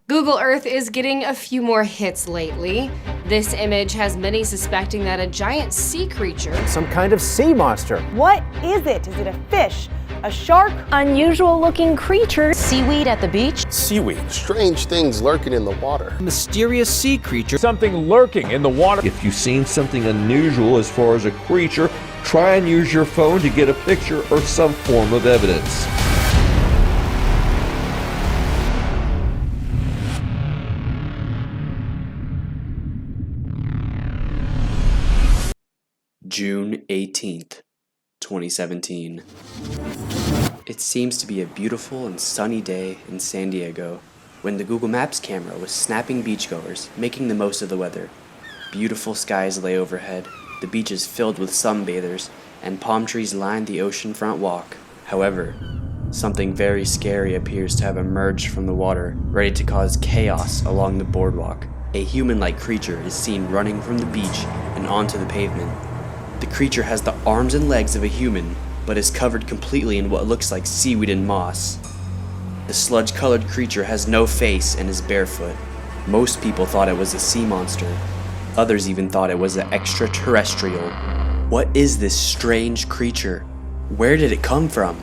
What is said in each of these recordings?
Google Earth is getting a few more hits lately. This image has many suspecting that a giant sea creature, some kind of sea monster. What is it? Is it a fish? A shark? Unusual looking creature. Seaweed at the beach. Seaweed. Strange things lurking in the water. Mysterious sea creature. Something lurking in the water. If you've seen something unusual as far as a creature, try and use your phone to get a picture or some form of evidence. June 18th, 2017. It seems to be a beautiful and sunny day in San Diego when the Google Maps camera was snapping beachgoers, making the most of the weather. Beautiful skies lay overhead, the beaches filled with sunbathers, and palm trees lined the oceanfront walk. However, something very scary appears to have emerged from the water, ready to cause chaos along the boardwalk. A human-like creature is seen running from the beach and onto the pavement. The creature has the arms and legs of a human, but is covered completely in what looks like seaweed and moss. The sludge-colored creature has no face and is barefoot. Most people thought it was a sea monster. Others even thought it was an extraterrestrial. What is this strange creature? Where did it come from?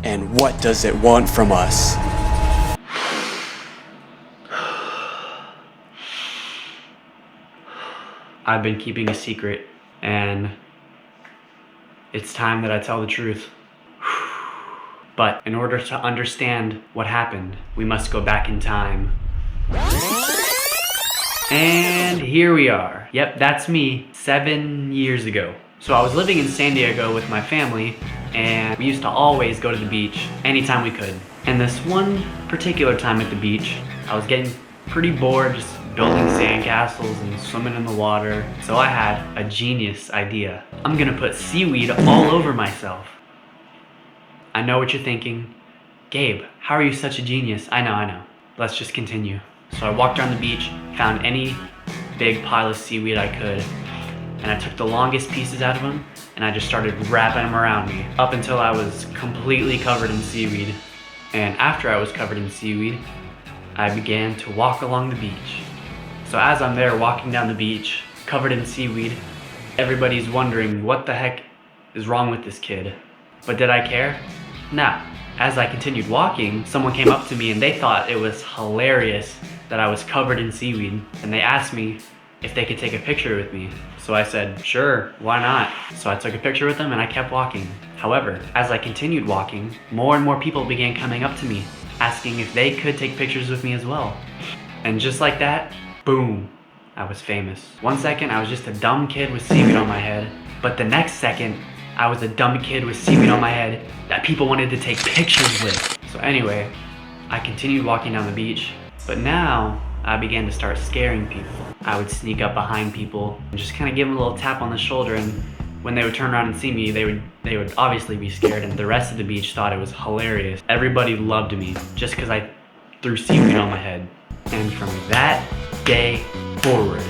And what does it want from us? I've been keeping a secret, and it's time that I tell the truth. But in order to understand what happened, we must go back in time. And here we are. Yep, that's me, 7 years ago. So I was living in San Diego with my family, and we used to always go to the beach anytime we could. And this one particular time at the beach, I was getting pretty bored just building sandcastles and swimming in the water. So I had a genius idea. I'm gonna put seaweed all over myself. I know what you're thinking. Gabe, how are you such a genius? I know. Let's just continue. So I walked around the beach, found any big pile of seaweed I could, and I took the longest pieces out of them, and I just started wrapping them around me up until I was completely covered in seaweed. And after I was covered in seaweed, I began to walk along the beach. So as I'm there walking down the beach, covered in seaweed, everybody's wondering what the heck is wrong with this kid. But did I care? No. As I continued walking, someone came up to me and they thought it was hilarious that I was covered in seaweed, and they asked me if they could take a picture with me. So I said, sure, why not? So I took a picture with them and I kept walking. However, as I continued walking, more and more people began coming up to me, asking if they could take pictures with me as well. And just like that, boom, I was famous. 1 second, I was just a dumb kid with seaweed on my head, but the next second, I was a dumb kid with seaweed on my head that people wanted to take pictures with. So anyway, I continued walking down the beach, but now I began to start scaring people. I would sneak up behind people and just kind of give them a little tap on the shoulder, and when they would turn around and see me, they would obviously be scared, and the rest of the beach thought it was hilarious. Everybody loved me just because I threw seaweed on my head. And from that day forward,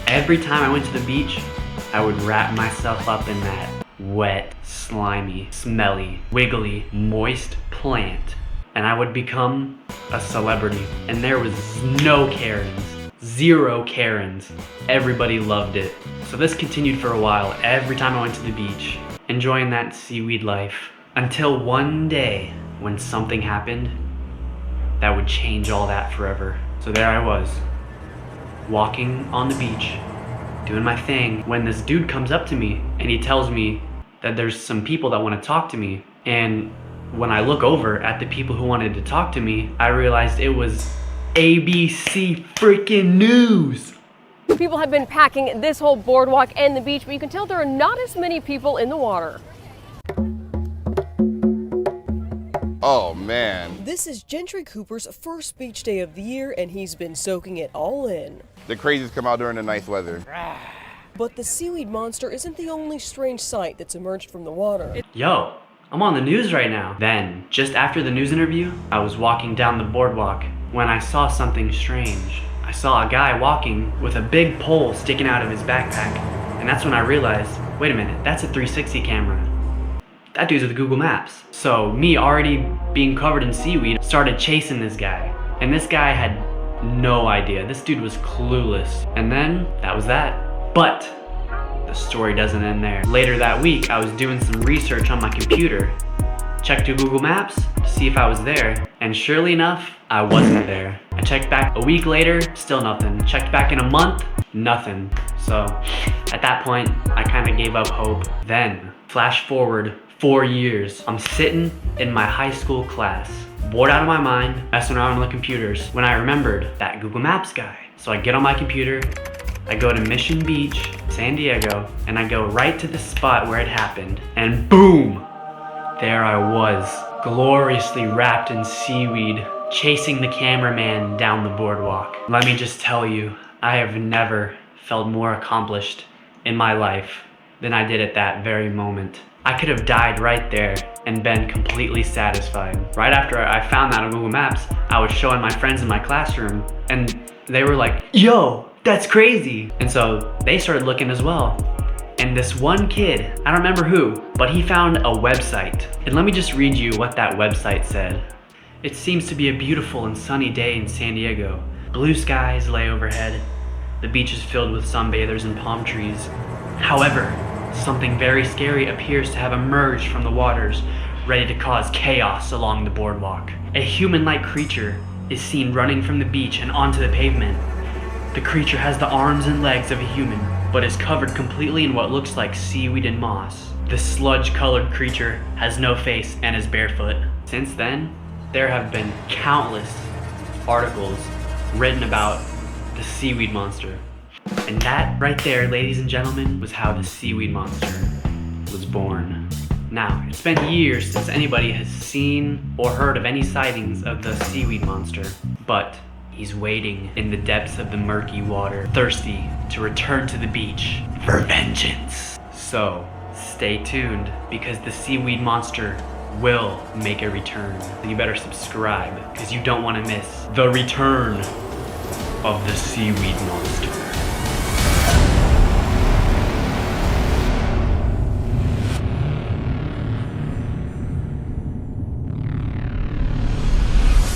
every time I went to the beach, I would wrap myself up in that wet, slimy, smelly, wiggly, moist plant, and I would become a celebrity. And there was no Karens, zero Karens. Everybody loved it. So this continued for a while, every time I went to the beach, enjoying that seaweed life, until one day when something happened that would change all that forever. So there I was, walking on the beach, doing my thing, when this dude comes up to me and he tells me that there's some people that want to talk to me. And when I look over at the people who wanted to talk to me, I realized it was ABC freaking News. People have been packing this whole boardwalk and the beach, but you can tell there are not as many people in the water. Oh man. This is Gentry Cooper's first beach day of the year, and he's been soaking it all in. The crazies come out during the nice weather. But the seaweed monster isn't the only strange sight that's emerged from the water. Yo, I'm on the news right now. Then, just after the news interview, I was walking down the boardwalk when I saw something strange. I saw a guy walking with a big pole sticking out of his backpack, and that's when I realized, wait a minute, that's a 360 camera. That dude's with Google Maps. So me already being covered in seaweed started chasing this guy, and this guy had no idea. This dude was clueless. And then, that was that. But the story doesn't end there. Later that week, I was doing some research on my computer. Checked to Google Maps to see if I was there, and surely enough, I wasn't there. I checked back a week later, still nothing. Checked back in a month, nothing. So at that point, I kind of gave up hope. Then, flash forward 4 years, I'm sitting in my high school class, bored out of my mind, messing around on the computers, when I remembered that Google Maps guy. So I get on my computer, I go to Mission Beach, San Diego, and I go right to the spot where it happened, and boom! There I was, gloriously wrapped in seaweed, chasing the cameraman down the boardwalk. Let me just tell you, I have never felt more accomplished in my life than I did at that very moment. I could have died right there and been completely satisfied. Right after I found that on Google Maps, I was showing my friends in my classroom, and they were like, yo, that's crazy. And so they started looking as well. And this one kid, I don't remember who, but he found a website. And let me just read you what that website said. It seems to be a beautiful and sunny day in San Diego. Blue skies lay overhead. The beach is filled with sunbathers and palm trees. However, something very scary appears to have emerged from the waters, ready to cause chaos along the boardwalk. A human-like creature is seen running from the beach and onto the pavement. The creature has the arms and legs of a human, but is covered completely in what looks like seaweed and moss. The sludge-colored creature has no face and is barefoot. Since then, there have been countless articles written about the seaweed monster. And that right there, ladies and gentlemen, was how the seaweed monster was born. Now, it's been years since anybody has seen or heard of any sightings of the seaweed monster, but he's waiting in the depths of the murky water, thirsty to return to the beach for vengeance. So, stay tuned, because the seaweed monster will make a return. You better subscribe, because you don't want to miss the return of the seaweed monster.